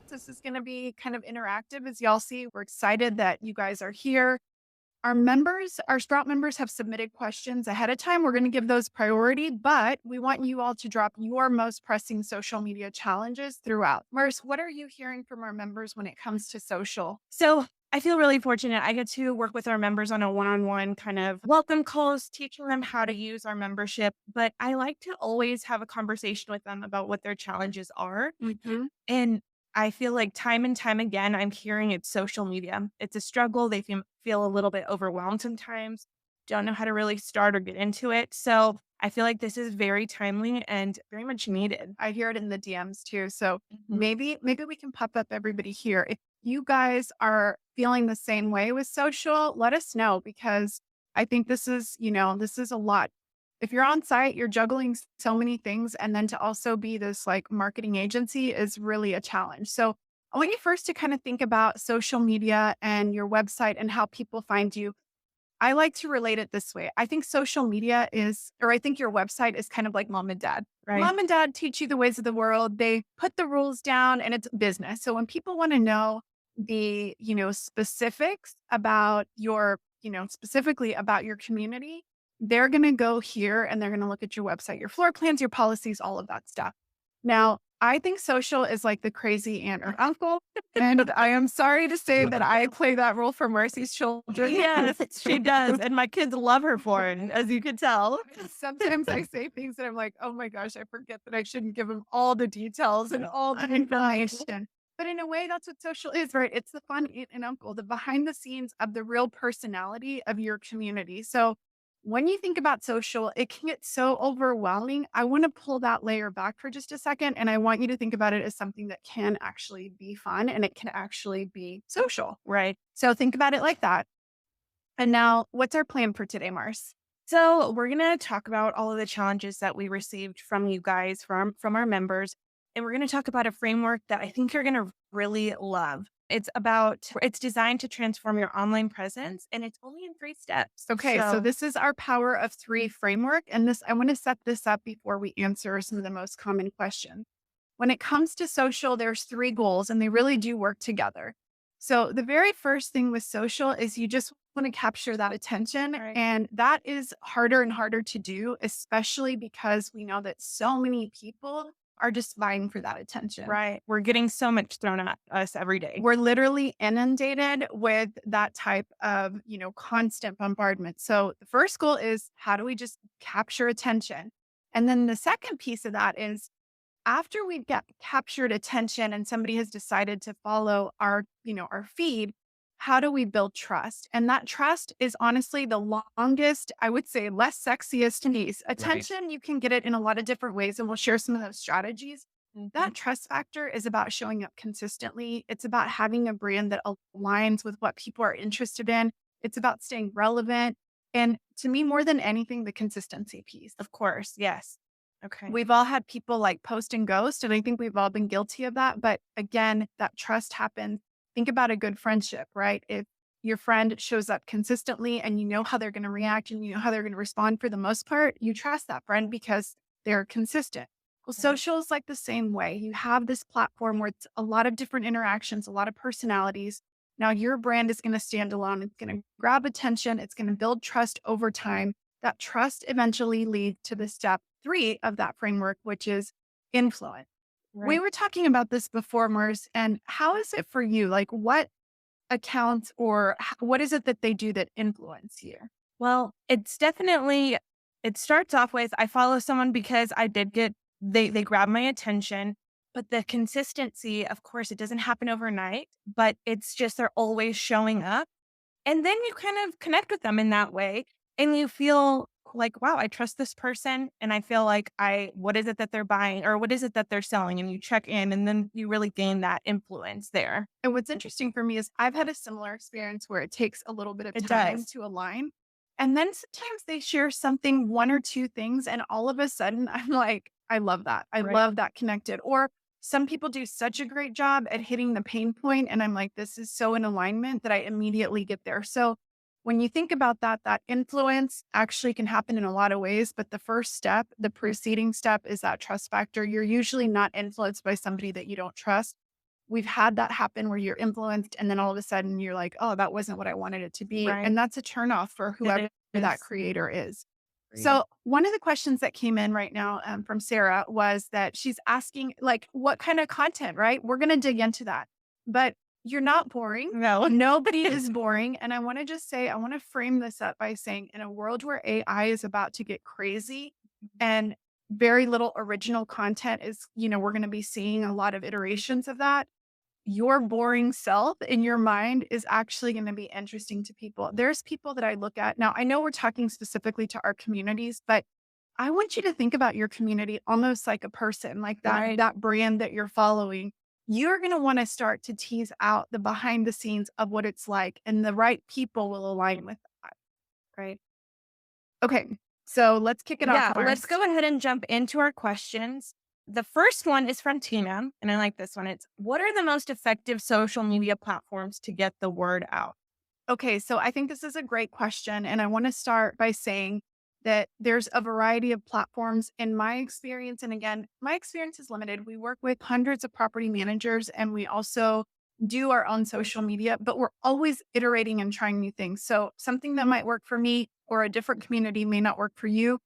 This is going to be kind of interactive. As y'all see, we're excited that you guys are here. Our members, our Sprout members have submitted questions ahead of time. We're going to give those priority, but we want you all to drop your most pressing social media challenges throughout. Merce, what are you hearing from our members when it comes to social? So I feel really fortunate. I get to work with our members on a one-on-one kind of welcome calls, teaching them how to use our membership. But I like to always have a conversation with them about what their challenges are. Mhm. And I feel like time and time again, I'm hearing it's social media. It's a struggle. They feel a little bit overwhelmed sometimes, don't know how to really start or get into it. So I feel like this is very timely and very much needed. I hear it in the DMs too. So Mhm. maybe we can pop up everybody here. If you guys are feeling the same way with social, let us know because I think this is a lot. If you're on site, you're juggling so many things and then to also be this like marketing agency is really a challenge. So I want you first to kind of think about social media and your website and how people find you. I like to relate it this way. I think social media is, or I think your website is kind of like mom and dad. Right. Mom and dad teach you the ways of the world. They put the rules down and it's business. So when people want to know specifics about specifically about your community, they're going to go here and they're going to look at your website, your floor plans, your policies, all of that stuff. Now, I think social is like the crazy aunt or uncle. And I am sorry to say that I play that role for Marcy's children. Yes, she does. And my kids love her for it, as you can tell. Sometimes I say things that I'm like, oh my gosh, I forget that I shouldn't give them all the details and all the I know. information. But in a way, that's what social is, right? It's the fun aunt and uncle, the behind the scenes of the real personality of your community. So when you think about social, it can get so overwhelming. I want to pull that layer back for just a second. And I want you to think about it as something that can actually be fun and it can actually be social. Right. So think about it like that. And now, what's our plan for today, Mars? So we're gonna talk about all of the challenges that we received from you guys, from our members, and we're gonna talk about a framework that I think you're gonna really love. It's designed to transform your online presence, and it's only in 3 steps. Okay, so this is our power of three framework. And I want to set this up before we answer some of the most common questions. When it comes to social, there's three goals and they really do work together. So the very first thing with social is you just want to capture that attention. Right. And that is harder and harder to do, especially because we know that so many people are just vying for that attention. Right. We're getting so much thrown at us every day. We're literally inundated with that type of, constant bombardment. So the first goal is how do we just capture attention? And then the second piece of that is after we've got captured attention and somebody has decided to follow our feed, how do we build trust? And that trust is honestly the longest, I would say, less sexiest piece. Right. Attention, you can get it in a lot of different ways, and we'll share some of those strategies. Mhm. That trust factor is about showing up consistently. It's about having a brand that aligns with what people are interested in. It's about staying relevant. And to me, more than anything, the consistency piece. Of course. Yes. Okay. We've all had people like post and ghost, and I think we've all been guilty of that. But again, that trust happens. Think about a good friendship, right? If your friend shows up consistently and you know how they're going to react and you know how they're going to respond for the most part, you trust that friend because they're consistent. Well, Right. social is like the same way. You have this platform where it's a lot of different interactions, a lot of personalities. Now, your brand is going to stand alone. It's going to grab attention. It's going to build trust over time. That trust eventually leads to the step three of that framework, which is influence. We Right. were talking about this before, Mars, and how is it for you? Like, what accounts or what is it that they do that influence you? Well, it starts off with I follow someone because I did get they grab my attention, but the consistency, of course, it doesn't happen overnight, but it's just they're always showing up. And then you kind of connect with them in that way and you feel like, wow, I trust this person and I feel like what is it that they're buying or what is it that they're selling? And you check in and then you really gain that influence there. And what's interesting for me is I've had a similar experience where it takes a little bit of It time does. to align. And then sometimes they share something, one or two things, and all of a sudden I'm like, I love that. I Right. love that connected. Or some people do such a great job at hitting the pain point, and I'm like, this is so in alignment that I immediately get there. So when you think about that, that influence actually can happen in a lot of ways. But the first step, the preceding step is that trust factor. You're usually not influenced by somebody that you don't trust. we've had that happen where you're influenced and then all of a sudden you're like, oh, that wasn't what I wanted it to be. Right. And that's a turnoff for whoever It that is. creator is. Agreed. So one of the questions that came in right now from Sarah was that she's asking, like, what kind of content, right? We're going to dig into that. But you're not boring. No. Nobody is boring. And I want to just say, I want to frame this up by saying, in a world where AI is about to get crazy and very little original content is, we're going to be seeing a lot of iterations of that. Your boring self in your mind is actually going to be interesting to people. There's people that I look at. Now, I know we're talking specifically to our communities, but I want you to think about your community almost like a person, like Right. that brand that you're following. You're going to want to start to tease out the behind the scenes of what it's like, and the right people will align with that. Right. Okay. So let's kick it off, Yeah, let's Mars. go ahead and jump into our questions. The first one is from Tina, and I like this one. It's, what are the most effective social media platforms to get the word out? Okay, so I think this is a great question. And I want to start by saying that there's a variety of platforms in my experience. And again, my experience is limited. We work with hundreds of property managers and we also do our own social media, but we're always iterating and trying new things. So something that might work for me or a different community may not work for you.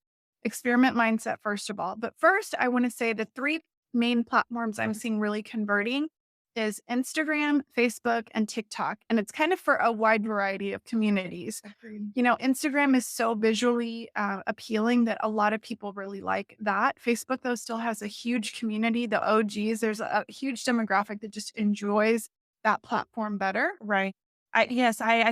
Experiment mindset, first of all. But first, I want to say the three main platforms I'm seeing really converting is Instagram, Facebook, and TikTok. And it's kind of for a wide variety of communities. Agreed. Instagram is so visually appealing that a lot of people really like that. Facebook, though, still has a huge community, the OGs. There's a huge demographic that just enjoys that platform better. Right. I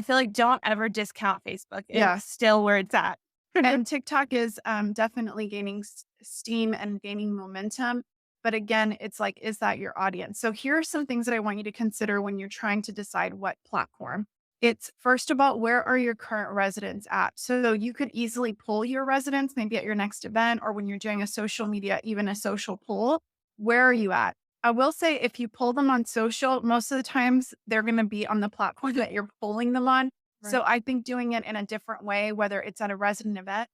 feel like don't ever discount Facebook. Yeah. It's still where it's at. And TikTok is definitely gaining steam and gaining momentum. But again, it's like, is that your audience? So here are some things that I want you to consider when you're trying to decide what platform. It's first about where are your current residents at? So you could easily pull your residents maybe at your next event or when you're doing a social media, even a social poll. Where are you at? I will say if you pull them on social, most of the times they're going to be on the platform that you're pulling them on. So Right. I think doing it in a different way, whether it's at a resident event,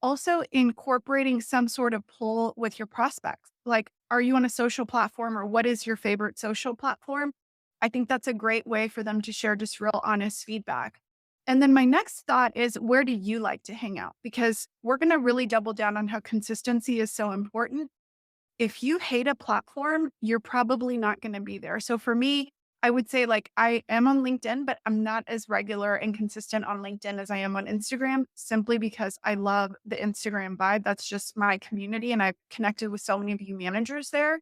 also incorporating some sort of pull with your prospects. Like, are you on a social platform or what is your favorite social platform? I think that's a great way for them to share just real honest feedback. And then my next thought is, where do you like to hang out? Because we're going to really double down on how consistency is so important. If you hate a platform, you're probably not going to be there. So for me, I would say like I am on LinkedIn, but I'm not as regular and consistent on LinkedIn as I am on Instagram simply because I love the Instagram vibe. That's just my community and I've connected with so many of you managers there.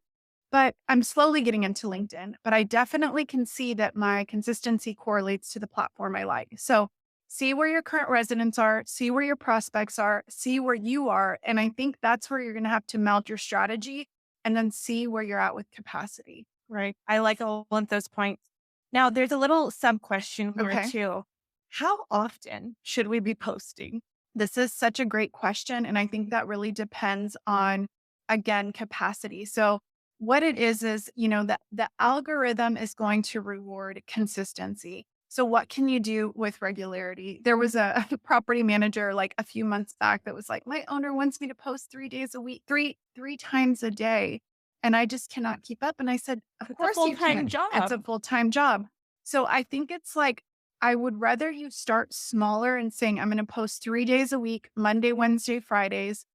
But I'm slowly getting into LinkedIn, but I definitely can see that my consistency correlates to the platform I like. So see where your current residents are, see where your prospects are, see where you are. And I think that's where you're going to have to meld your strategy and then see where you're at with capacity. Right. I like all of those points. Now, there's a little sub question here Okay. too. How often should we be posting? This is such a great question. And I think that really depends on, again, capacity. So, what it is, that the algorithm is going to reward consistency. So, what can you do with regularity? There was a property manager like a few months back that was like, my owner wants me to post 3 days a week, three times a day. And I just cannot keep up. And I said, of It's a course full you time can. It's job. a full time job. So, I think it's like, I would rather you start smaller and saying, I'm going to post 3 days a week, Monday, Wednesday, Fridays,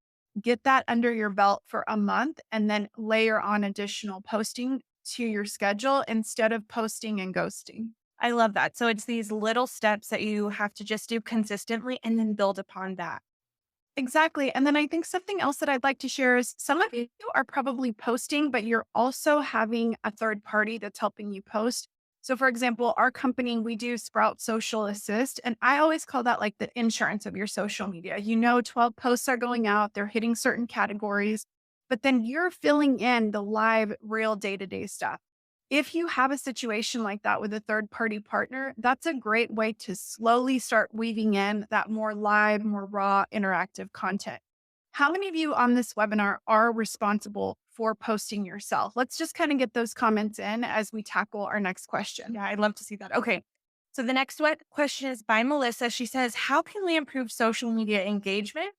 get that under your belt for a month, and then layer on additional posting to your schedule instead of posting and ghosting. I love that. So it's these little steps that you have to just do consistently and then build upon that. Exactly. And then I think something else that I'd like to share is some of you are probably posting, but you're also having a third party that's helping you post. So, for example, our company, we do Sprout Social Assist, and I always call that like the insurance of your social media. 12 posts are going out, they're hitting certain categories, but then you're filling in the live, real day to day stuff. If you have a situation like that with a third party partner, that's a great way to slowly start weaving in that more live, more raw, interactive content. How many of you on this webinar are responsible for posting yourself? Let's just kind of get those comments in as we tackle our next question. Yeah, I'd love to see that. Okay. So the next question is by Melissa. She says, how can we improve social media engagement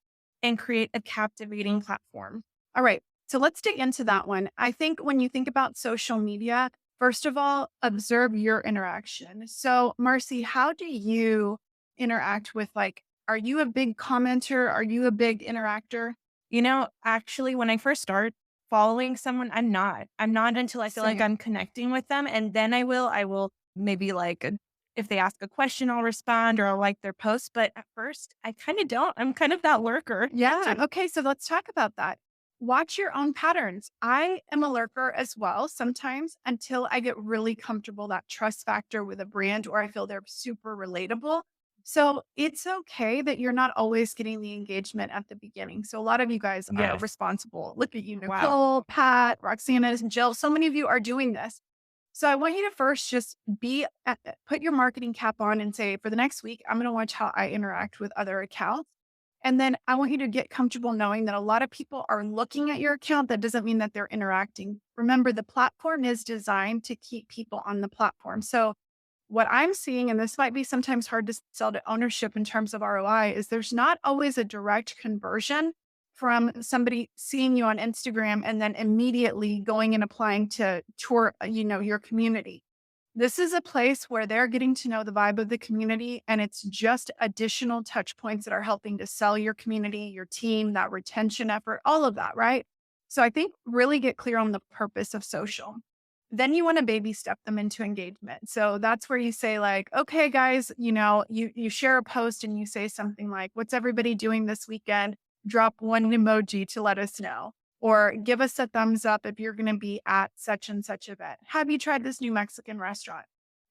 and create a captivating platform? All right. So let's dig into that one. I think when you think about social media, First of all, observe your interaction. So, Marcy, how do you interact with like, are you a big commenter? Are you a big interactor? Actually, when I first start following someone, I'm not. I'm not until I feel like Same. I'm connecting with them. And then I will maybe like, if they ask a question, I'll respond or I'll like their post. But at first, I kind of don't. I'm kind of that lurker. Yeah. Okay. So let's talk about that. Watch your own patterns. I am a lurker as well sometimes until I get really comfortable, that trust factor with a brand, or I feel they're super relatable. So it's okay that you're not always getting the engagement at the beginning. So a lot of you guys are Yes. responsible. Look at you, Wow. Nicole, Pat, Roxana, and Jill. So many of you are doing this. So I want you to first just put your marketing cap on and say, for the next week, I'm going to watch how I interact with other accounts. And then I want you to get comfortable knowing that a lot of people are looking at your account. That doesn't mean that they're interacting. Remember, the platform is designed to keep people on the platform. So what I'm seeing, and this might be sometimes hard to sell to ownership in terms of ROI, is there's not always a direct conversion from somebody seeing you on Instagram and then immediately going and applying to tour, your community. This is a place where they're getting to know the vibe of the community, and it's just additional touch points that are helping to sell your community, your team, that retention effort, all of that, right? So I think really get clear on the purpose of social. Then you want to baby step them into engagement. So that's where you say like, okay, guys, you share a post and you say something like, what's everybody doing this weekend? Drop one emoji to let us know. Or give us a thumbs up if you're going to be at such and such event. Have you tried this new Mexican restaurant?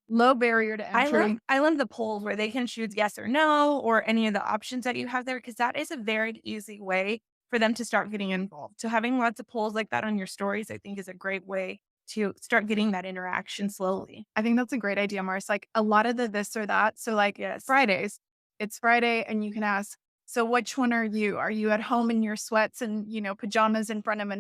Low barrier to I love entry. I love the polls where they can choose yes or no or any of the options that you have there because that is a very easy way for them to start getting involved. So having lots of polls like that on your stories, I think is a great way to start getting that interaction slowly. I think that's a great idea, Mars. Like a lot of the this or that. So like Yes. Fridays, it's Friday and you can ask, so which one are you? Are you at home in your sweats and, pajamas in front of a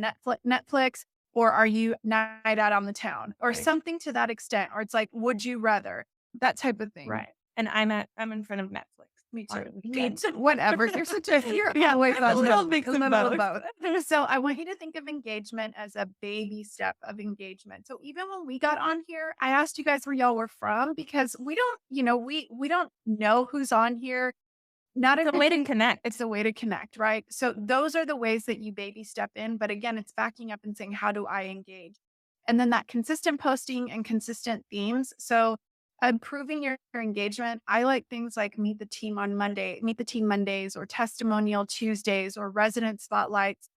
Netflix? Or are you night out on the town or Right. something to that extent? Or it's like, would you rather that type of thing? Right. And I'm in front of Netflix Me too. on the Me weekend. too. Whatever. You're such a you're Yeah, always a on little Netflix. mix A of little of both. both. So I want you to think of engagement as a baby step of engagement. So even when we got on here, I asked you guys where y'all were from because we don't, we don't know who's on here. Not It's a way to everything. connect. It's a way to connect, right? So those are the ways that you baby step in. But again, it's backing up and saying, how do I engage? And then that consistent posting and consistent themes. So improving your engagement. I like things like meet the team Mondays or testimonial Tuesdays or resident spotlights.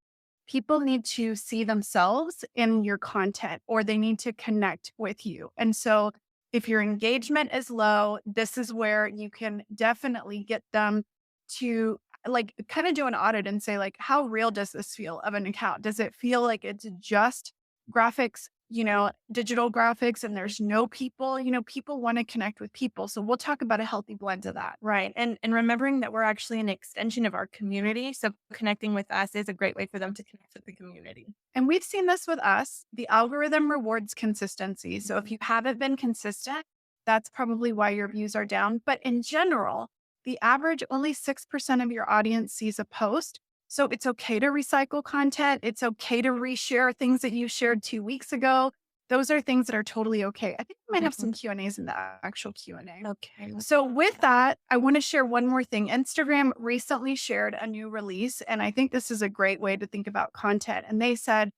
People need to see themselves in your content or they need to connect with you. And so if your engagement is low, this is where you can definitely get them to like kind of do an audit and say like how real does this feel of an account? Does it feel like it's just graphics, digital graphics and there's no people? People want to connect with people. So we'll talk about a healthy blend of that. Right. And remembering that we're actually an extension of our community. So connecting with us is a great way for them to connect with the community. And we've seen this with us. The algorithm rewards consistency. So if you haven't been consistent, that's probably why your views are down. But in general, the average only 6% of your audience sees a post. So it's okay to recycle content. It's okay to reshare things that you shared 2 weeks ago. Those are things that are totally okay. I think we might have some Q&As in the actual Q&A. Okay. So with that, I want to share one more thing. Instagram recently shared a new release, and I think this is a great way to think about content. And they said,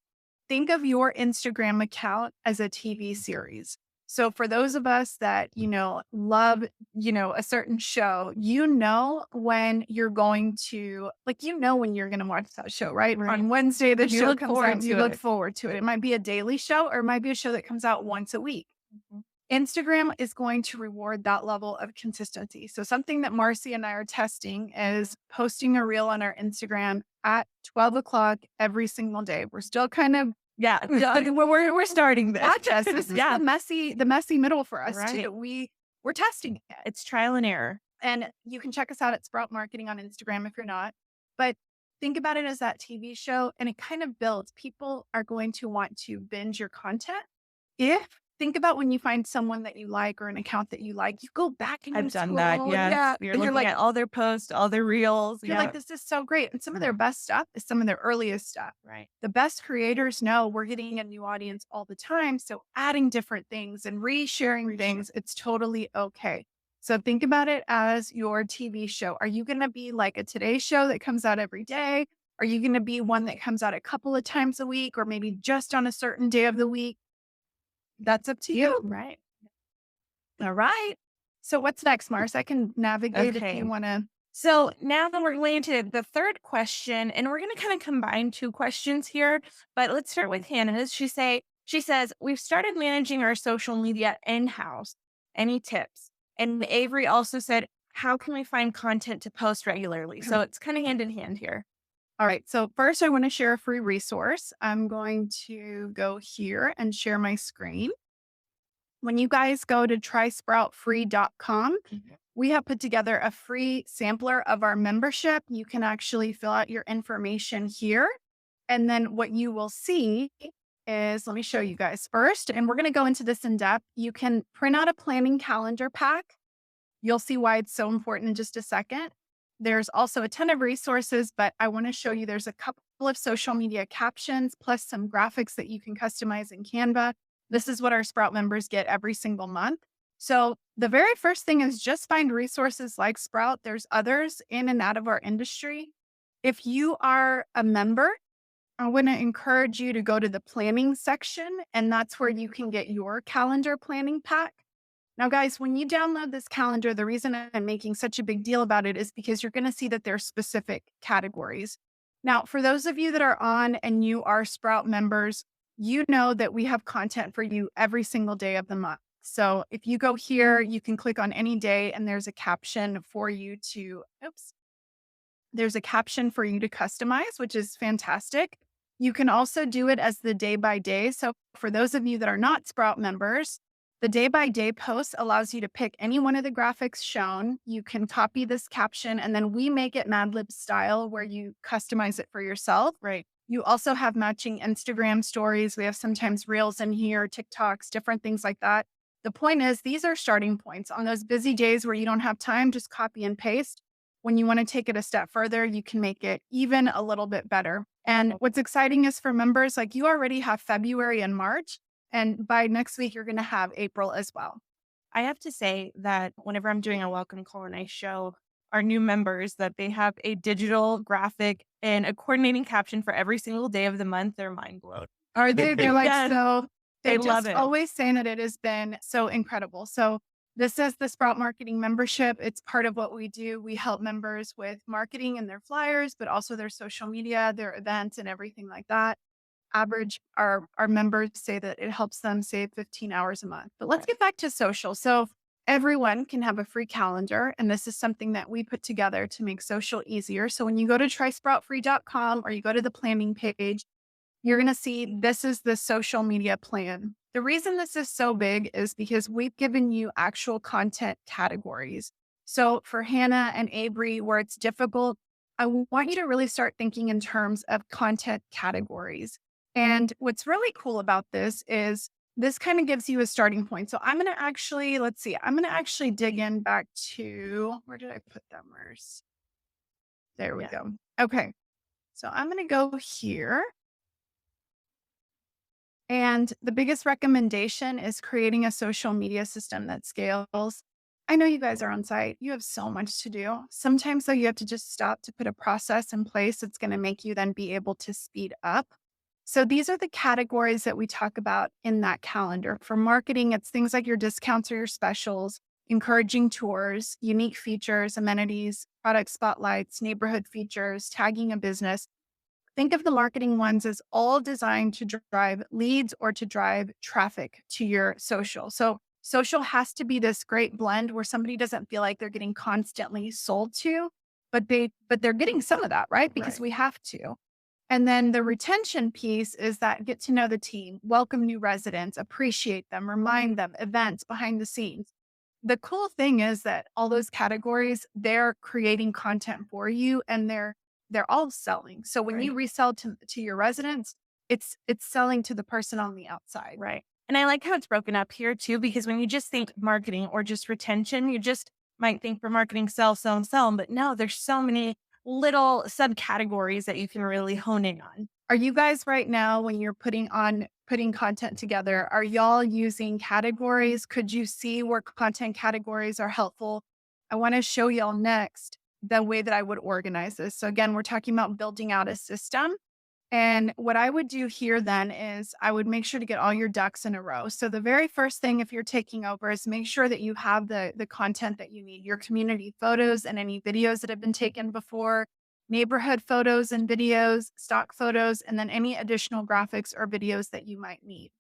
think of your Instagram account as a TV series. So for those of us that, love, a certain show, when you're going to when you're going to watch that show, right? Right. On Wednesday, the You show look comes forward out. You to look it. forward to it. It might be a daily show or it might be a show that comes out once a week. Mhm. Instagram is going to reward that level of consistency. So something that Marcy and I are testing is posting a reel on our Instagram at 12 o'clock every single day. We're still kind of Yeah. We're starting this. watch us. This is Yeah. the messy middle for us Right. too. We're testing it. It's trial and error. And you can check us out at Sprout Marketing on Instagram if you're not. But think about it as that TV show and it kind of builds. People are going to want to binge your content if think about when you find someone that you like or an account that you like, you go back and you I've done that. scroll. Yes. Yeah. You're And you're looking like, at all their posts, all their reels. you're like, Yeah. this is so great. And some of their best stuff is some of their earliest stuff. Right. The best creators know we're getting a new audience all the time. So adding different things and resharing things, it's totally okay. So think about it as your TV show. Are you going to be like a Today Show that comes out every day? Are you going to be one that comes out a couple of times a week or maybe just on a certain day of the week? That's up to you. Right. All right. So what's next, Mars? I can navigate if Okay. you want to. So now that we're going into the third question, and we're going to kind of combine two questions here, but let's start with Hannah's. She says, we've started managing our social media in-house. Any tips? And Avery also said, how can we find content to post regularly? So it's kind of hand in hand here. All right. So first, I want to share a free resource. I'm going to go here and share my screen. When you guys go to trysproutfree.com, we have put together a free sampler of our membership. You can actually fill out your information here. And then what you will see is, let me show you guys first, and we're going to go into this in depth. You can print out a planning calendar pack. You'll see why it's so important in just a second. There's also a ton of resources, but I want to show you there's a couple of social media captions plus some graphics that you can customize in Canva. This is what our Sprout members get every single month. So the very first thing is just find resources like Sprout. There's others in and out of our industry. If you are a member, I want to encourage you to go to the planning section, and that's where you can get your calendar planning pack. Now, guys, when you download this calendar, the reason I'm making such a big deal about it is because you're going to see that there's specific categories. Now, for those of you that are on and you are Sprout members, you know that we have content for you every single day of the month. So if you go here, you can click on any day and there's a caption for you to, there's a caption for you to customize, which is fantastic. You can also do it as the day by day. So for those of you that are not Sprout members, the day by day post allows you to pick any one of the graphics shown. You can copy this caption and then we make it Mad Lib style where you customize it for yourself. Right. You also have matching Instagram stories. We have sometimes reels in here, TikToks, different things like that. The point is, these are starting points. On those busy days where you don't have time, just copy and paste. When you want to take it a step further, you can make it even a little bit better. And what's exciting is for members, like you already have February and March. And by next week, you're going to have April as well. I have to say that whenever I'm doing a welcome call and I show our new members that they have a digital graphic and a coordinating caption for every single day of the month, they're mind blown. Are they? They're like, Yes, so they they're love just it. always saying that it has been so incredible. So this is the Sprout Marketing membership. It's part of what we do. We help members with marketing and their flyers, but also their social media, their events, and everything like that. Average, our members say that it helps them save 15 hours a month. But let's get back to social. So everyone can have a free calendar, and this is something that we put together to make social easier. So when you go to trysproutfree.com or you go to the planning page, you're going to see this is the social media plan. The reason this is so big is because we've given you actual content categories. So for Hannah and Avery, where it's difficult, I want you to really start thinking in terms of content categories. And what's really cool about this is this kind of gives you a starting point. So I'm going to actually, let's see, I'm going to actually dig in back to, where did I put them? There we go. Okay. So I'm going to go here. And the biggest recommendation is creating a social media system that scales. I know you guys are on site. You have so much to do. Sometimes, though, you have to just stop to put a process in place that's going to make you then be able to speed up. So these are the categories that we talk about in that calendar. For marketing, it's things like your discounts or your specials, encouraging tours, unique features, amenities, product spotlights, neighborhood features, tagging a business. Think of the marketing ones as all designed to drive leads or to drive traffic to your social. So social has to be this great blend where somebody doesn't feel like they're getting constantly sold to, but they're getting some of that, right? Because we have to. And then the retention piece is that get to know the team, welcome new residents, appreciate them, remind them, events behind the scenes. The cool thing is that all those categories, they're creating content for you and they're all selling. So when you resell to your residents, it's selling to the person on the outside. Right. And I like how it's broken up here too, because when you just think marketing or just retention, you just might think for marketing, sell, sell, and sell. But no, there's so many little subcategories that you can really hone in on. Are you guys right now, when you're putting content together, are y'all using categories? Could you see where content categories are helpful? I want to show y'all next the way that I would organize this. So again, we're talking about building out a system. And what I would do here then is I would make sure to get all your ducks in a row. So the very first thing, if you're taking over, is make sure that you have the content that you need, your community photos and any videos that have been taken before, neighborhood photos and videos, stock photos, and then any additional graphics or videos that you might need.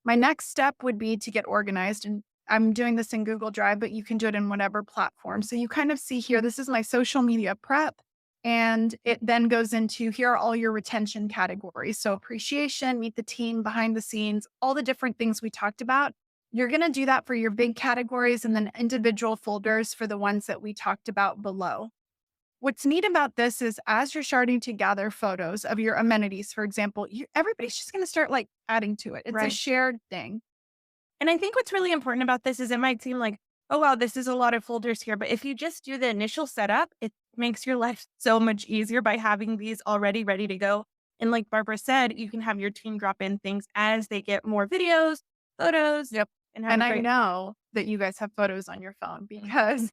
My next step would be to get organized. And I'm doing this in Google Drive, but you can do it in whatever platform. So you kind of see here, this is my social media prep. And it then goes into here are all your retention categories. So appreciation, meet the team, behind the scenes, all the different things we talked about. You're going to do that for your big categories and then individual folders for the ones that we talked about below. What's neat about this is as you're starting to gather photos of your amenities, for example, everybody's just going to start like adding to it. It's a Right. shared thing. And I think what's really important about this is it might seem like, oh, wow, this is a lot of folders here. But if you just do the initial setup, it makes your life so much easier by having these already ready to go. And like Barbara said, you can have your team drop in things as they get more videos, photos, Yep. and have And a I great. know that you guys have photos on your phone because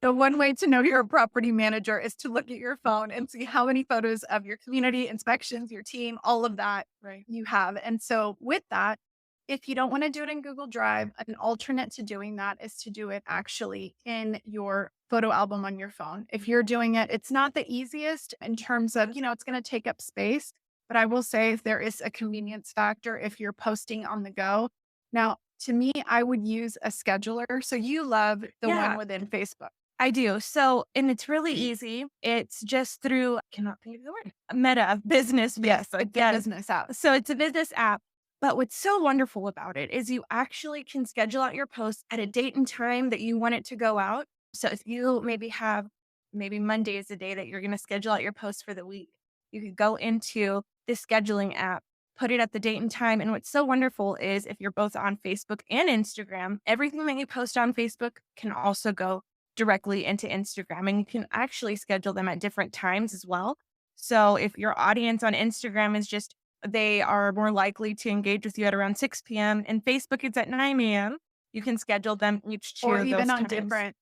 the one way to know you're a property manager is to look at your phone and see how many photos of your community, inspections, your team, all of that Right. you have. And so with that, if you don't want to do it in Google Drive, an alternate to doing that is to do it actually in your photo album on your phone. If you're doing it, it's not the easiest in terms of, it's going to take up space. But I will say if there is a convenience factor if you're posting on the go. Now, to me, I would use a scheduler. So you love the one Yeah, within Facebook. I do. So, and it's really easy. It's just through, I cannot think of the word, Meta Business Yes, Facebook. it's a Yes. business app. So it's a business app. But what's so wonderful about it is you actually can schedule out your posts at a date and time that you want it to go out. So if you maybe Monday is the day that you're going to schedule out your posts for the week, you could go into the scheduling app, put it at the date and time. And what's so wonderful is if you're both on Facebook and Instagram, everything that you post on Facebook can also go directly into Instagram, and you can actually schedule them at different times as well. So if your audience on Instagram is just they are more likely to engage with you at around 6 p.m. and Facebook is at 9 a.m., you can schedule them each two Or of even those on times.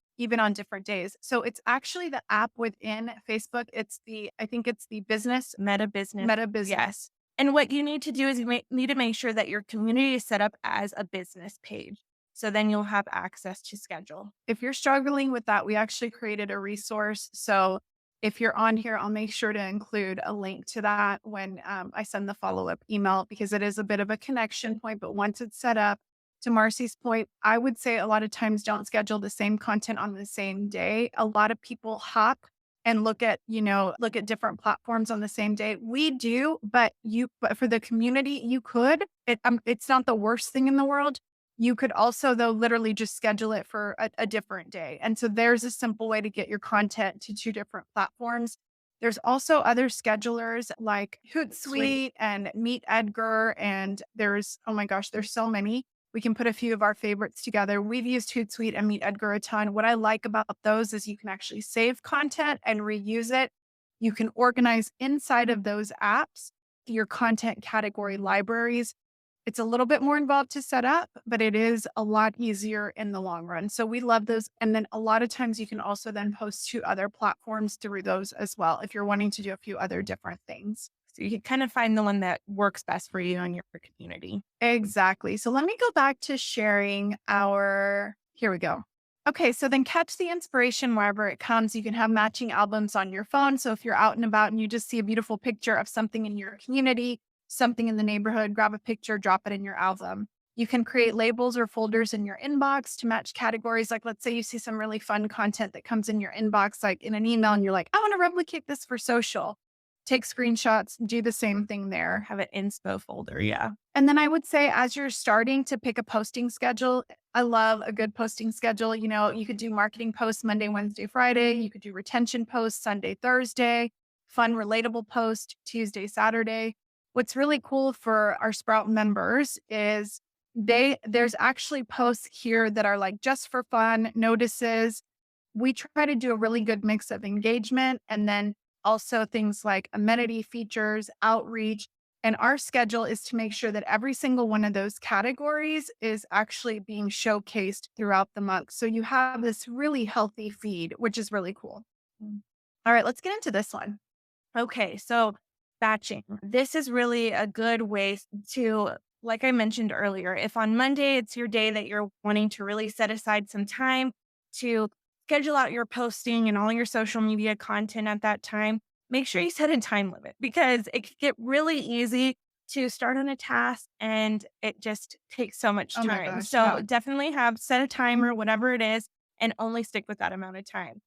different days. So it's actually the app within Facebook. I think it's the business Meta Business. Meta Business. Yes. And what you need to do is need to make sure that your community is set up as a business page. So then you'll have access to schedule. If you're struggling with that, we actually created a resource. So if you're on here, I'll make sure to include a link to that when I send the follow up email because it is a bit of a connection point. But once it's set up, to Marcy's point, I would say a lot of times don't schedule the same content on the same day. A lot of people hop and look at different platforms on the same day. We do, but for the community, you could. It's not the worst thing in the world. You could also, though, literally just schedule it for a different day. And so there's a simple way to get your content to two different platforms. There's also other schedulers like Hootsuite and Meet Edgar. And oh my gosh, there's so many. We can put a few of our favorites together. We've used Hootsuite and Meet Edgar a ton. What I like about those is you can actually save content and reuse it. You can organize inside of those apps your content category libraries. It's a little bit more involved to set up, but it is a lot easier in the long run. So we love those. And then a lot of times you can also then post to other platforms through those as well if you're wanting to do a few other different things. So you can kind of find the one that works best for you and your community. Exactly. So let me go back to sharing here we go. Okay, so then catch the inspiration wherever it comes. You can have matching albums on your phone. So if you're out and about and you just see a beautiful picture of something in your community, something in the neighborhood, grab a picture, drop it in your album. You can create labels or folders in your inbox to match categories. Like, let's say you see some really fun content that comes in your inbox, like in an email, and you're like, I want to replicate this for social. Take screenshots, do the same thing there. Have an inspo folder. Yeah. And then I would say, as you're starting to pick a posting schedule, I love a good posting schedule. You could do marketing posts Monday, Wednesday, Friday. You could do retention posts Sunday, Thursday, fun, relatable post Tuesday, Saturday. What's really cool for our Sprout members is there's actually posts here that are like just for fun, notices. We try to do a really good mix of engagement and then also things like amenity features, outreach. And our schedule is to make sure that every single one of those categories is actually being showcased throughout the month. So you have this really healthy feed, which is really cool. All right, let's get into this one. Okay, so batching. This is really a good way to, like I mentioned earlier, if on Monday it's your day that you're wanting to really set aside some time to schedule out your posting and all your social media content at that time, make sure you set a time limit because it can get really easy to start on a task and it just takes so much Oh my time. gosh. So Yeah. definitely have set a timer, whatever it is, and only stick with that amount of time.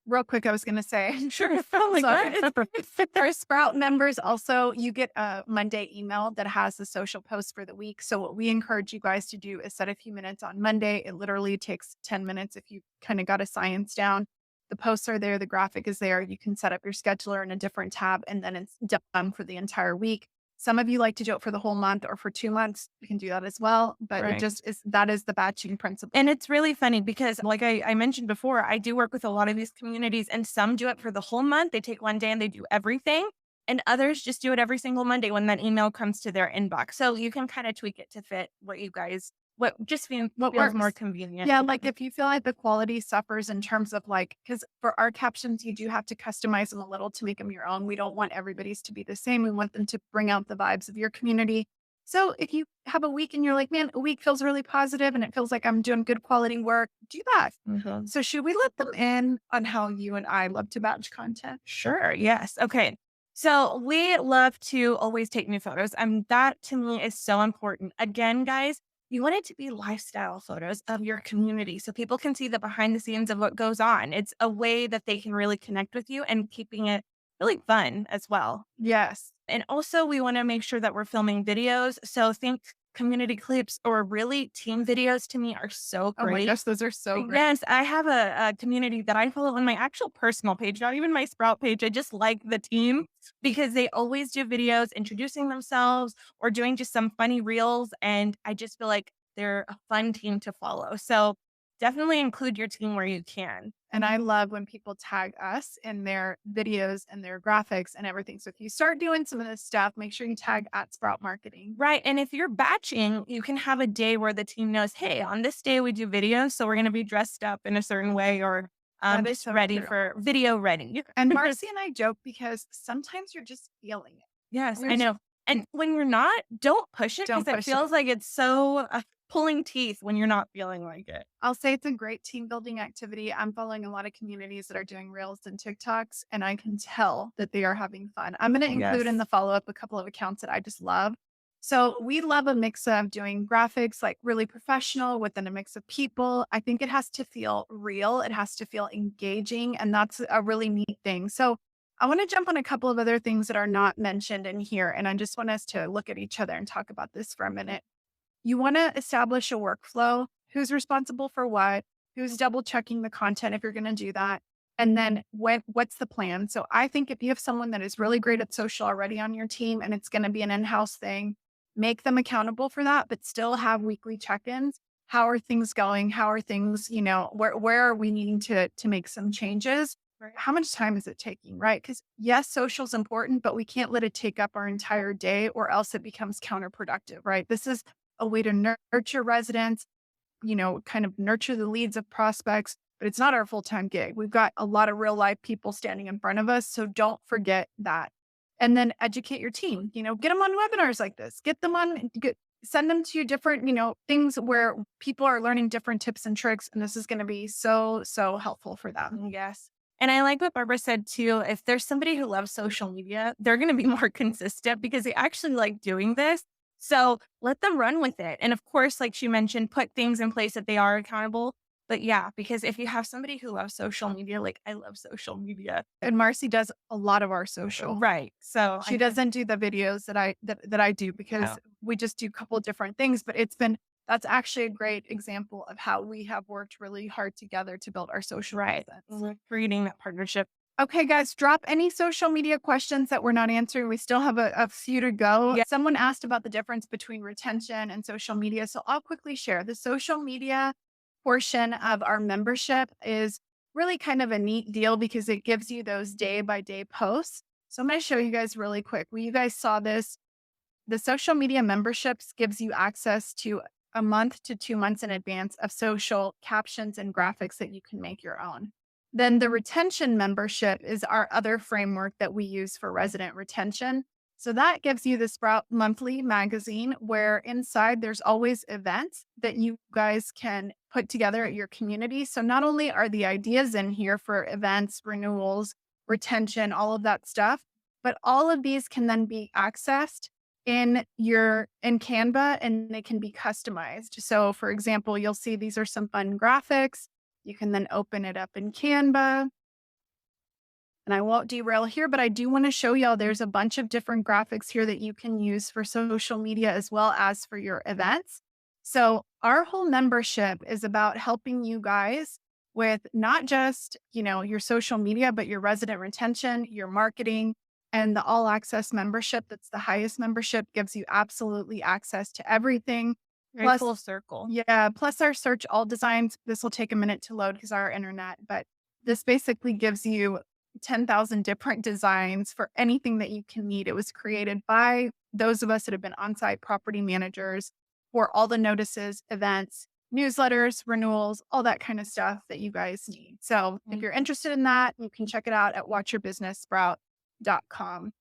Real quick, I was going to say, Sure. Oh my so God. for Sprout members, also, you get a Monday email that has the social posts for the week. So, what we encourage you guys to do is set a few minutes on Monday. It literally takes 10 minutes if you kind of got a science down. The posts are there, the graphic is there. You can set up your scheduler in a different tab, and then it's done for the entire week. Some of you like to do it for the whole month or for 2 months. You can do that as well. But it Right. just is that is the batching principle. And it's really funny because, like I mentioned before, I do work with a lot of these communities, and some do it for the whole month. They take one day and they do everything. And others just do it every single Monday when that email comes to their inbox. So you can kind of tweak it to fit what you guys, what just What feels more works? convenient. Yeah, like if you feel like the quality suffers in terms of like, because for our captions, you do have to customize them a little to make them your own. We don't want everybody's to be the same. We want them to bring out the vibes of your community. So if you have a week and you're like, man, a week feels really positive and it feels like I'm doing good quality work, do that. Mhm. So should we let them in on how you and I love to batch content? Sure. Yes. Okay. So we love to always take new photos. That to me is so important. Again, guys, you want it to be lifestyle photos of your community so people can see the behind the scenes of what goes on. It's a way that they can really connect with you and keeping it really fun as well. Yes. And also, we want to make sure that we're filming videos. So think community clips or really team videos to me are so Oh my great. gosh, those are so great. Yes, I have a community that I follow on my actual personal page, not even my Sprout page. I just like the team because they always do videos introducing themselves or doing just some funny reels. And I just feel like they're a fun team to follow. So definitely include your team where you can. And I love when people tag us in their videos and their graphics and everything. So if you start doing some of this stuff, make sure you tag at Sprout Marketing. Right. And if you're batching, you can have a day where the team knows, hey, on this day we do videos. So we're going to be dressed up in a certain way or That is just so ready true. for video ready. And Marcy and I joke because sometimes you're just feeling it. Yes, We're I just know. And when you're not, don't push it because don't it push it. feels like it's so pulling teeth when you're not feeling like it. I'll say it's a great team building activity. I'm following a lot of communities that are doing reels and TikToks, and I can tell that they are having fun. I'm going to include in Yes. the follow up a couple of accounts that I just love. So we love a mix of doing graphics, like really professional within a mix of people. I think it has to feel real. It has to feel engaging. And that's a really neat thing. So I want to jump on a couple of other things that are not mentioned in here. And I just want us to look at each other and talk about this for a minute. You want to establish a workflow. Who's responsible for what? Who's double checking the content if you're going to do that? And then what's the plan? So I think if you have someone that is really great at social already on your team and it's going to be an in-house thing, make them accountable for that, but still have weekly check-ins. How are things going? How are things, where are we needing to make some changes? Right. How much time is it taking? Right. Because yes, social is important, but we can't let it take up our entire day or else it becomes counterproductive. Right. This is a way to nurture residents, kind of nurture the leads of prospects, but it's not our full-time gig. We've got a lot of real life people standing in front of us. So don't forget that. And then educate your team, get them on webinars like this, send them to different, things where people are learning different tips and tricks. And this is going to be so, so helpful for them. Yes. And I like what Barbara said too. If there's somebody who loves social media, they're going to be more consistent because they actually like doing this. So let them run with it. And of course, like she mentioned, put things in place that they are accountable. But yeah, because if you have somebody who loves social media, like I love social media. And Marcy does a lot of our social. Right. So She doesn't do the videos that I do because we just do a couple of different things, but that's actually a great example of how we have worked really hard together to build our social right. presence. We're creating that partnership. Okay, guys, drop any social media questions that we're not answering. We still have a few to go. Yeah. Someone asked about the difference between retention and social media. So I'll quickly share. The social media portion of our membership is really kind of a neat deal because it gives you those day by day posts. So I'm going to show you guys really quick. Well, you guys saw this. The social media memberships gives you access to a month to 2 months in advance of social captions and graphics that you can make your own. Then the retention membership is our other framework that we use for resident retention. So that gives you the Sprout monthly magazine where inside there's always events that you guys can put together at your community. So not only are the ideas in here for events, renewals, retention, all of that stuff, but all of these can then be accessed in Canva and they can be customized. So for example, you'll see these are some fun graphics. You can then open it up in Canva. And I won't derail here, but I do want to show y'all there's a bunch of different graphics here that you can use for social media as well as for your events. So our whole membership is about helping you guys with not just, your social media, but your resident retention, your marketing, and the all access membership. That's the highest membership, gives you absolutely access to everything. Very Plus, full circle. yeah, plus our search all designs. This will take a minute to load because our internet, but this basically gives you 10,000 different designs for anything that you can need. It was created by those of us that have been on-site property managers for all the notices, events, newsletters, renewals, all that kind of stuff that you guys need. So if you're interested in that, you can check it out at watchyourbusinesssprout.com.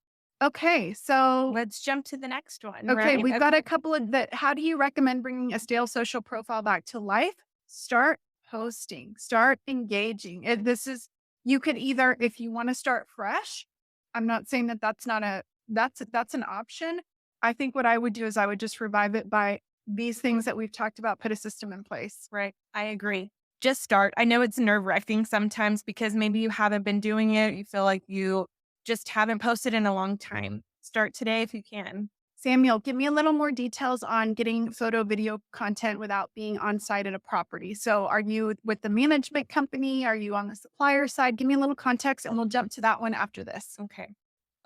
Okay, so Let's jump to the next one. okay, Right? we've got a couple of that. How do you recommend bringing a stale social profile back to life? Start posting, start engaging. This is, you could either, if you want to start fresh, I'm not saying that that's not that's an option. I think what I would do is I would just revive it by these things that we've talked about, put a system in place. Right. I agree. Just start. I know it's nerve wracking sometimes because maybe you haven't been doing it. You feel like you just haven't posted in a long time. Start today if you can. Samuel, give me a little more details on getting photo video content without being on site at a property. So are you with the management company? Are you on the supplier side? Give me a little context and we'll jump to that one after this. Okay.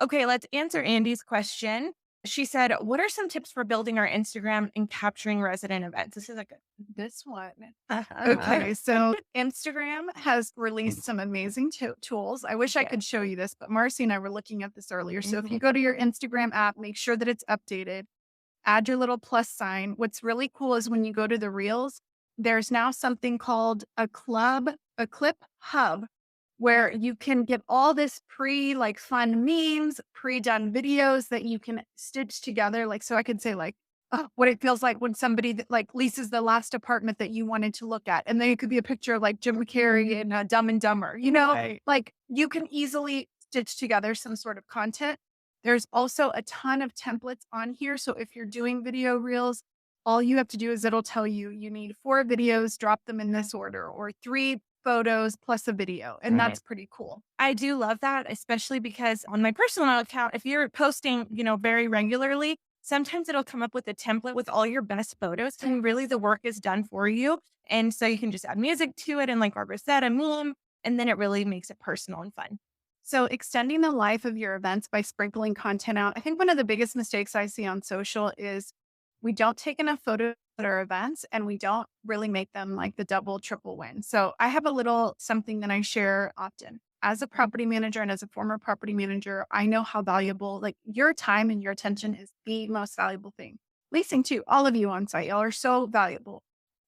Okay, let's answer Andy's question. She said, what are some tips for building our Instagram and capturing resident events? This is like This one. a Okay, so Instagram has released some amazing tools. I wish I Okay. could show you this, but Marcy and I were looking at this earlier. So if you go to your Instagram app, make sure that it's updated, add your little plus sign. What's really cool is when you go to the reels, there's now something called a clip hub, where you can get all this like fun memes, pre-done videos that you can stitch together. Like, so I could say like, oh, what it feels like when somebody that, like leases the last apartment that you wanted to look at. And then it could be a picture of like Jim Carrey and Dumb and Dumber, Right. like you can easily stitch together some sort of content. There's also a ton of templates on here. So if you're doing video reels, all you have to do is it'll tell you you need 4 videos, drop them in this order, or 3 photos plus a video. And Right. that's pretty cool. I do love that, especially because on my personal account, if you're posting, very regularly, sometimes it'll come up with a template with all your best photos and really the work is done for you. And so you can just add music to it and like Barbara said, a meme, and then it really makes it personal and fun. So extending the life of your events by sprinkling content out. I think one of the biggest mistakes I see on social is we don't take enough photos at our events and we don't really make them like the double, triple win. So I have a little something that I share often. As a property manager and as a former property manager, I know how valuable like your time and your attention is the most valuable thing. Leasing too, all of you on site, y'all are so valuable.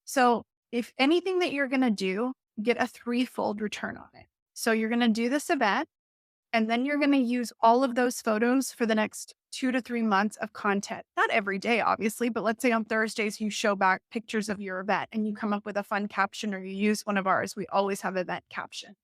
So if anything that you're going to do, get a threefold return on it. So you're going to do this event and then you're going to use all of those photos for the next 2 to 3 months of content. Not every day, obviously, but let's say on Thursdays, you show back pictures of your event and you come up with a fun caption or you use one of ours. We always have event caption.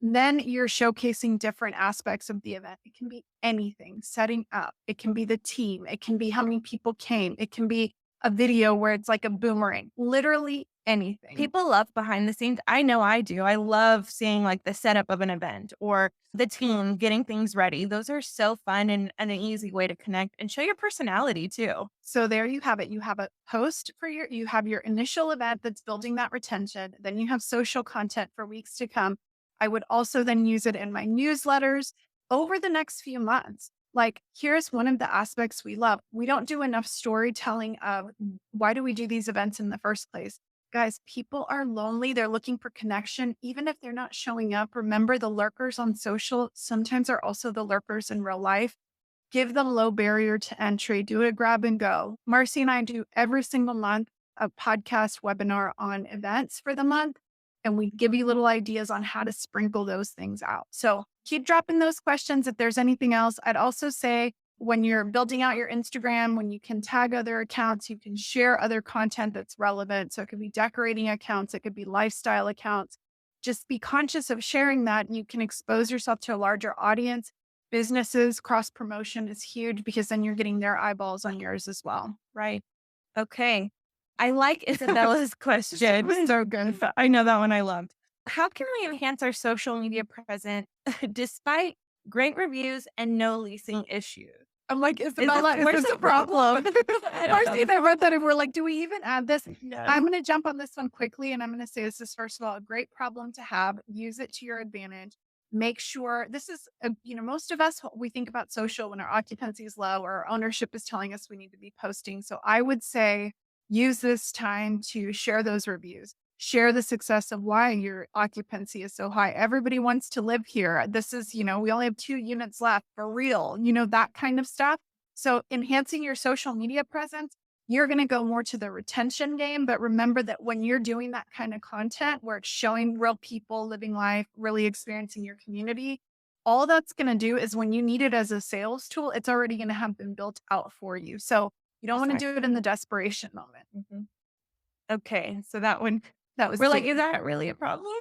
Then you're showcasing different aspects of the event. It can be anything, setting up. It can be the team. It can be how many people came. It can be a video where it's like a boomerang, literally anything. People love behind the scenes. I know I do. I love seeing like the setup of an event or the team getting things ready. Those are so fun and an easy way to connect and show your personality too. So there you have it. You have a post for you have your initial event that's building that retention. Then you have social content for weeks to come. I would also then use it in my newsletters over the next few months. Like, here's one of the aspects we love. We don't do enough storytelling of why do we do these events in the first place? Guys, people are lonely. They're looking for connection. Even if they're not showing up, remember the lurkers on social sometimes are also the lurkers in real life. Give them low barrier to entry. Do a grab and go. Marcy and I do every single month a podcast webinar on events for the month. And we give you little ideas on how to sprinkle those things out. So keep dropping those questions. If there's anything else, I'd also say when you're building out your Instagram, when you can tag other accounts, you can share other content that's relevant. So it could be decorating accounts, it could be lifestyle accounts. Just be conscious of sharing that. And you can expose yourself to a larger audience. Businesses, cross promotion is huge because then you're getting their eyeballs on yours as well. Right. Okay. I like Isabella's question. So good. I know that one I loved. How can we enhance our social media presence despite great reviews and no leasing issues? I'm like, Isabella, Where's the problem? Marcy and I read that and we're like, do we even add this? No. I'm going to jump on this one quickly and I'm going to say this is, first of all, a great problem to have. Use it to your advantage. Make sure this is, most of us, we think about social when our occupancy is low or our ownership is telling us we need to be posting. So I would say use this time to share those reviews. Share the success of why your occupancy is so high. Everybody wants to live here. This is, we only have 2 units left for real, that kind of stuff. So enhancing your social media presence, you're going to go more to the retention game. But remember that when you're doing that kind of content where it's showing real people living life, really experiencing your community, all that's going to do is when you need it as a sales tool, it's already going to have been built out for you. So you don't want to do it in the desperation moment. Mm-hmm. Okay. So that one, was we're like, is that really a problem?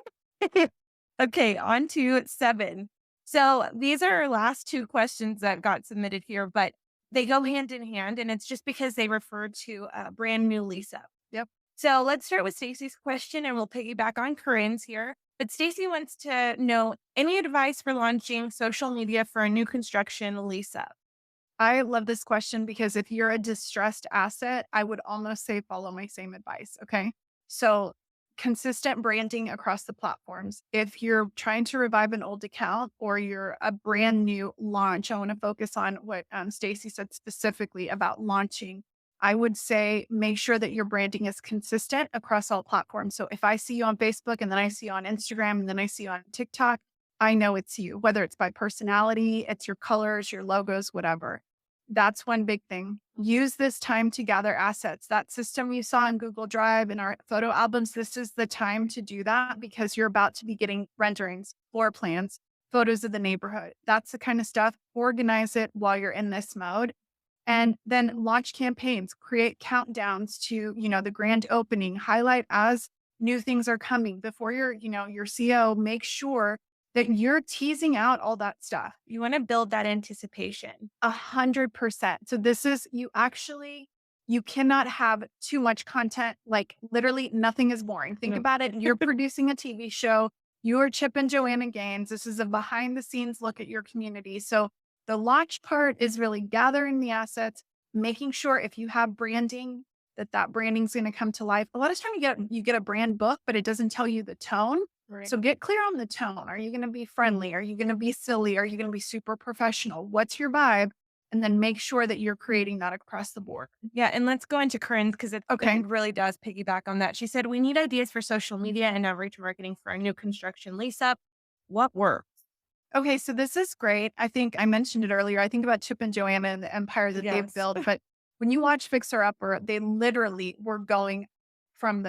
Okay. On to 7. So these are our last 2 questions that got submitted here, but they go hand in hand. And it's just because they refer to a brand new lease up. Yep. So let's start with Stacy's question and we'll piggyback on Corinne's here. But Stacy wants to know any advice for launching social media for a new construction lease up? I love this question because if you're a distressed asset, I would almost say follow my same advice. Okay. So consistent branding across the platforms. If you're trying to revive an old account or you're a brand new launch, I want to focus on what Stacy said specifically about launching. I would say make sure that your branding is consistent across all platforms. So if I see you on Facebook and then I see you on Instagram and then I see you on TikTok, I know it's you, whether it's by personality, it's your colors, your logos, whatever. That's one big thing. Use this time to gather assets. That system you saw in Google Drive and our photo albums, this is the time to do that because you're about to be getting renderings, floor plans, photos of the neighborhood. That's the kind of stuff. Organize it while you're in this mode. And then launch campaigns, create countdowns to, the grand opening, highlight as new things are coming before your CO, make sure that you're teasing out all that stuff. You want to build that anticipation. 100%. So this is, you cannot have too much content. Like literally nothing is boring. Think about it. You're producing a TV show. You are Chip and Joanna Gaines. This is a behind the scenes look at your community. So the launch part is really gathering the assets, making sure if you have branding, that branding is going to come to life. A lot of time you get a brand book, but it doesn't tell you the tone. Right. So get clear on the tone. Are you going to be friendly? Are you going to be silly? Are you going to be super professional? What's your vibe? And then make sure that you're creating that across the board. Yeah. And let's go into Corinne's because it really does piggyback on that. She said, we need ideas for social media and outreach marketing for a new construction lease up. What works? Okay. So this is great. I think I mentioned it earlier. I think about Chip and Joanna and the empire that they've built. But when you watch Fixer Upper, they literally were going from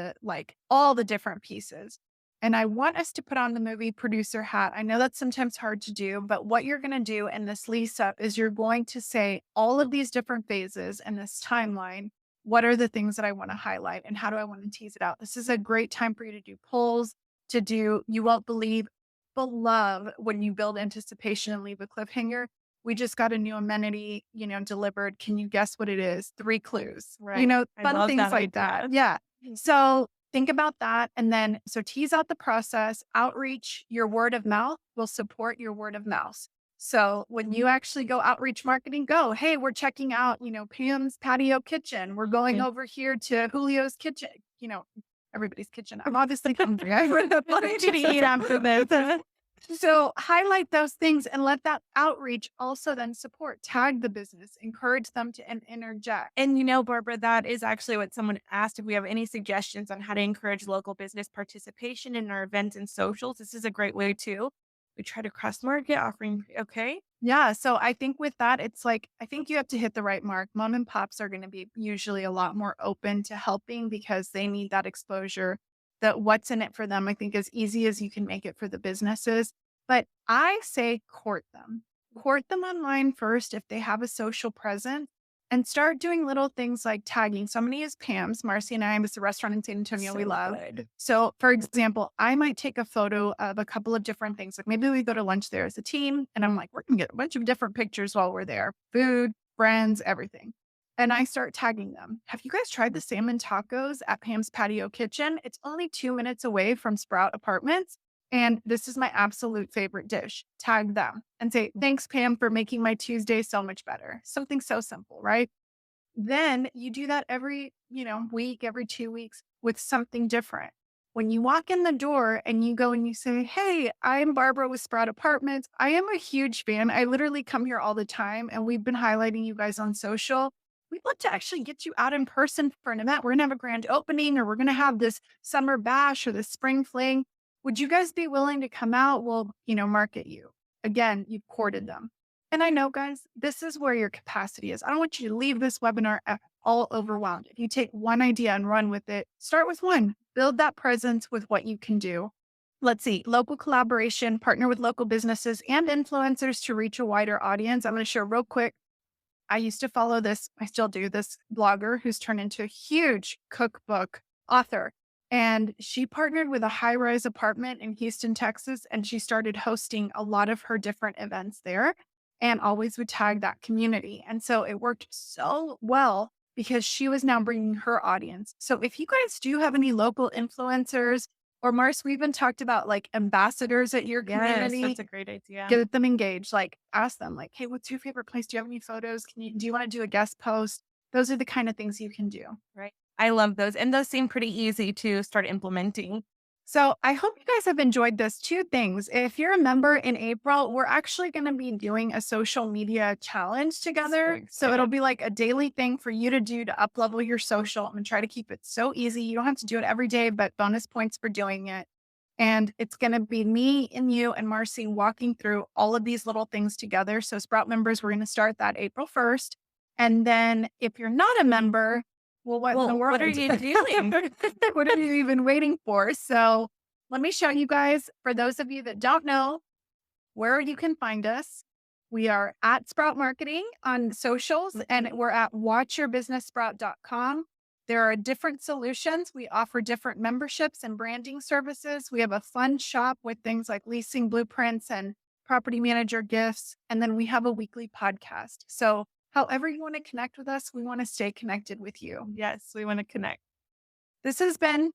all the different pieces. And I want us to put on the movie producer hat. I know that's sometimes hard to do, but what you're going to do in this lease up is you're going to say all of these different phases and this timeline. What are the things that I want to highlight and how do I want to tease it out? This is a great time for you to do polls, you won't believe, but love when you build anticipation and leave a cliffhanger. We just got a new amenity, delivered. Can you guess what it is? 3 clues, right? Fun things like that. Yeah. So think about that. And then, so tease out the process, outreach, your word of mouth will support your word of mouth. So when you actually go outreach marketing, hey, we're checking out, Pam's patio kitchen. We're going over here to Julio's kitchen, everybody's kitchen. I'm obviously hungry. I wanted you to eat after this. So highlight those things and let that outreach also then support, tag the business, encourage them to interject. And, Barbara, that is actually what someone asked if we have any suggestions on how to encourage local business participation in our events and socials. This is a great way too. We try to cross market offering. Okay. Yeah. So I think with that, it's like, I think you have to hit the right mark. Mom and pops are going to be usually a lot more open to helping because they need that exposure. That what's in it for them, I think, as easy as you can make it for the businesses. But I say court them online first if they have a social presence and start doing little things like tagging. So I'm going to use Pam's. Marcy and I, it's a restaurant in San Antonio we So love. good. So, for example, I might take a photo of a couple of different things. Like maybe we go to lunch there as a team, and I'm like, we're going to get a bunch of different pictures while we're there food, friends, everything. And I start tagging them. Have you guys tried the salmon tacos at Pam's Patio Kitchen? It's only 2 minutes away from Sprout Apartments. And this is my absolute favorite dish. Tag them and say, thanks, Pam, for making my Tuesday so much better. Something so simple, right? Then you do that every, week, every 2 weeks with something different. When you walk in the door and you go and you say, hey, I'm Barbara with Sprout Apartments. I am a huge fan. I literally come here all the time and we've been highlighting you guys on social. We'd love to actually get you out in person for an event. We're going to have a grand opening or we're going to have this summer bash or this spring fling. Would you guys be willing to come out? We'll, market you. Again, you've courted them. And I know, guys, this is where your capacity is. I don't want you to leave this webinar all overwhelmed. If you take one idea and run with it, start with one, build that presence with what you can do. Let's see, local collaboration, partner with local businesses and influencers to reach a wider audience. I'm going to share real quick. I used to follow this, I still do, this blogger who's turned into a huge cookbook author. And she partnered with a high rise apartment in Houston, Texas, and she started hosting a lot of her different events there and always would tag that community. And so it worked so well because she was now bringing her audience. So if you guys do have any local influencers, or Mars, we even talked about like ambassadors at your Yes, community, that's a great idea. get them engaged. Like ask them, like, hey, what's your favorite place? Do you have any photos? Do you want to do a guest post? Those are the kind of things you can do. Right. I love those. And those seem pretty easy to start implementing. So I hope you guys have enjoyed this. Two things. If you're a member in April, we're actually going to be doing a social media challenge together. So it'll be like a daily thing for you to do to up level your social. I'm going to try to keep it so easy. You don't have to do it every day, but bonus points for doing it. And it's going to be me and you and Marcy walking through all of these little things together. So Sprout members, we're going to start that April 1st. And then if you're not a member, well, what in the world? What are you doing? What are you even waiting for? So let me show you guys, for those of you that don't know where you can find us. We are at Sprout Marketing on socials and we're at watchyourbusinesssprout.com. There are different solutions. We offer different memberships and branding services. We have a fun shop with things like leasing blueprints and property manager gifts. And then we have a weekly podcast. So however you want to connect with us, we want to stay connected with you. Yes, we want to connect. This has been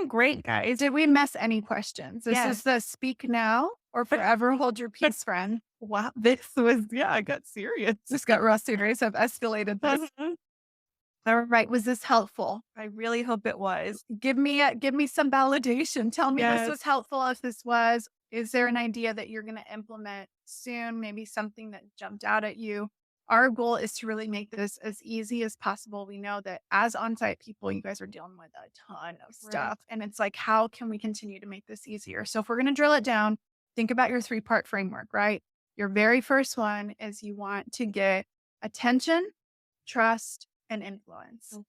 Great, guys. Did we miss any questions? This Yes. is the speak now or forever hold your peace, friend. Wow. This was, I got serious. Just got real serious. I've escalated this. All right. Was this helpful? I really hope it was. Give me some validation. Tell me Yes. this was helpful. If this was, is there an idea that you're going to implement soon? Maybe something that jumped out at you. Our goal is to really make this as easy as possible. We know that as on-site people, you guys are dealing with a ton of stuff. And it's like, how can we continue to make this easier? So if we're going to drill it down, think about your 3-part framework, right? Your very first one is you want to get attention, trust, and influence.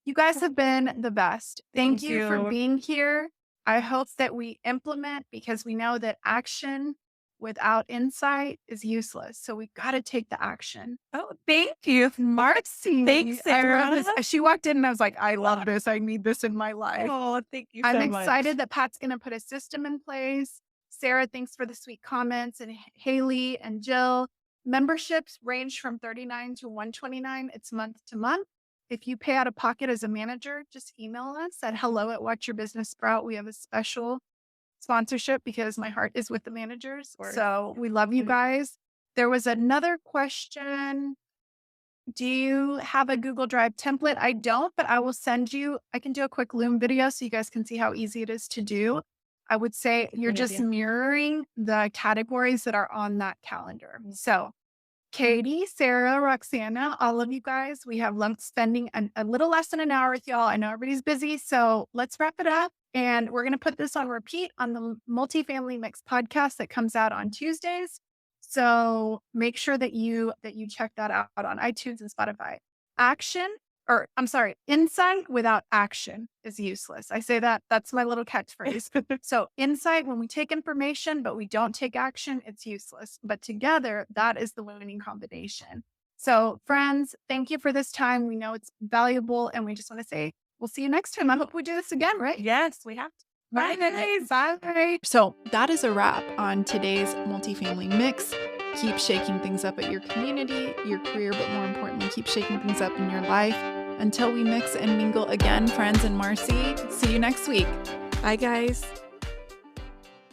You guys have been the best. Thank you for being here. I hope that we implement, because we know that action without insight is useless. So we've got to take the action. Oh, thank you, Marcy. Thanks, I love Sarah. this. She walked in and I was like, I love this. I need this in my life. Oh, thank you I'm so much. excited that Pat's going to put a system in place. Sarah, thanks for the sweet comments. And Haley and Jill. Memberships range from $39 to $129. It's month to month. If you pay out of pocket as a manager, just email us at hello@watchyourbusinesssprout. We have a special sponsorship because my heart is with the managers. So we love you guys. There was another question. Do you have a Google Drive template? I don't, but I will send you, I can do a quick Loom video so you guys can see how easy it is to do. I would say you're Good just idea. mirroring the categories that are on that calendar. So Katie, Sarah, Roxana, all of you guys, we have loved spending a little less than an hour with y'all. I know everybody's busy, so let's wrap it up. And we're going to put this on repeat on the Multifamily Mix podcast that comes out on Tuesdays. So make sure that you check that out on iTunes and Spotify. Action, or I'm sorry, insight without action is useless. I say that, that's my little catchphrase. So insight, when we take information, but we don't take action, it's useless. But together, that is the winning combination. So friends, thank you for this time. We know it's valuable and we just want to say, we'll see you next time. I hope we do this again, right? Yes, we have to. Bye, guys. Bye. So that is a wrap on today's Multifamily Mix. Keep shaking things up at your community, your career, but more importantly, keep shaking things up in your life. Until we mix and mingle again, friends and Marcy, see you next week. Bye, guys.